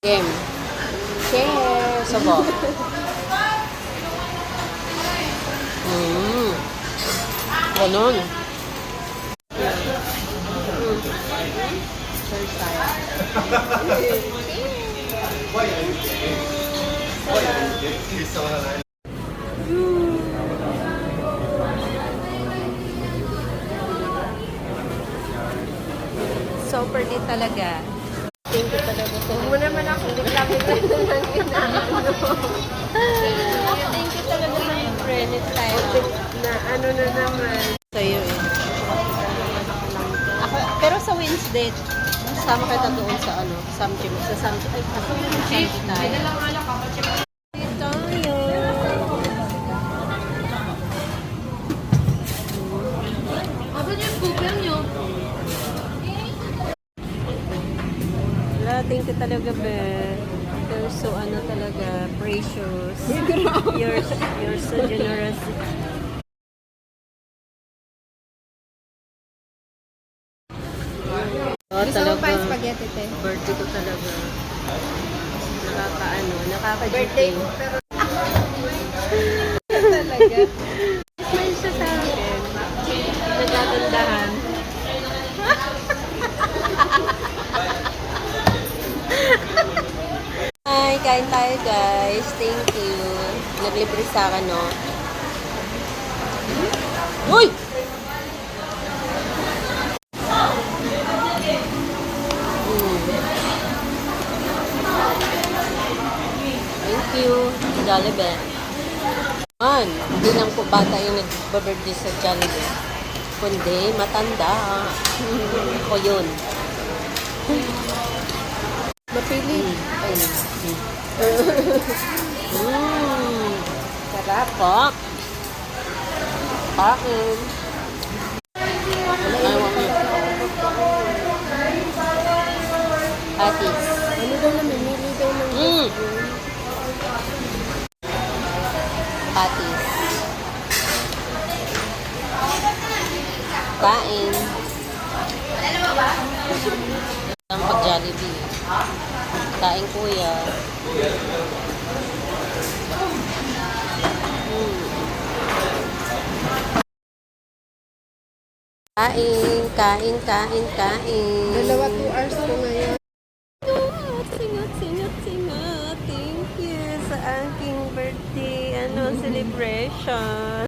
Game. Cheers! Sabo. Ganon. First time. So pretty talaga. Thank you talaga. Huwag mo naman ako reklamo ng inaano. Thank you talaga sa libre next time. Na ano na naman. Sa'yo eh. Ako, pero sa Wednesday, sama kita doon sa ano, Samchim. Sa Samchim. Ay, ako yung Samchim tayo. Ito yun. Aba niyo yung kukyang nyo. Thank you talaga, be. You're so, ano talaga, precious. You're so generous. Oh, Gusto mo pa yung spaghetti, te? Birthday ko talaga. Nakaka-birthday. Pero talaga. Smile siya sa akin. Nagagandahan. Hi, kain tayo guys. Thank you. Naglibre sa akin, no? Uy! Thank you. Jollibee. Hindi lang po bata yung nag-birthday sa Jollibee. Kundi matanda. Ako yun. Mapili. Sarap po. Pakin. Patis. Ano daw naman? Mili daw ng Patis. Kain. Ang pag-Jollibee. Kain kuya. Kain. Dalawa 2 hours ko ngayon. Singot. Thank you sa aking birthday celebration.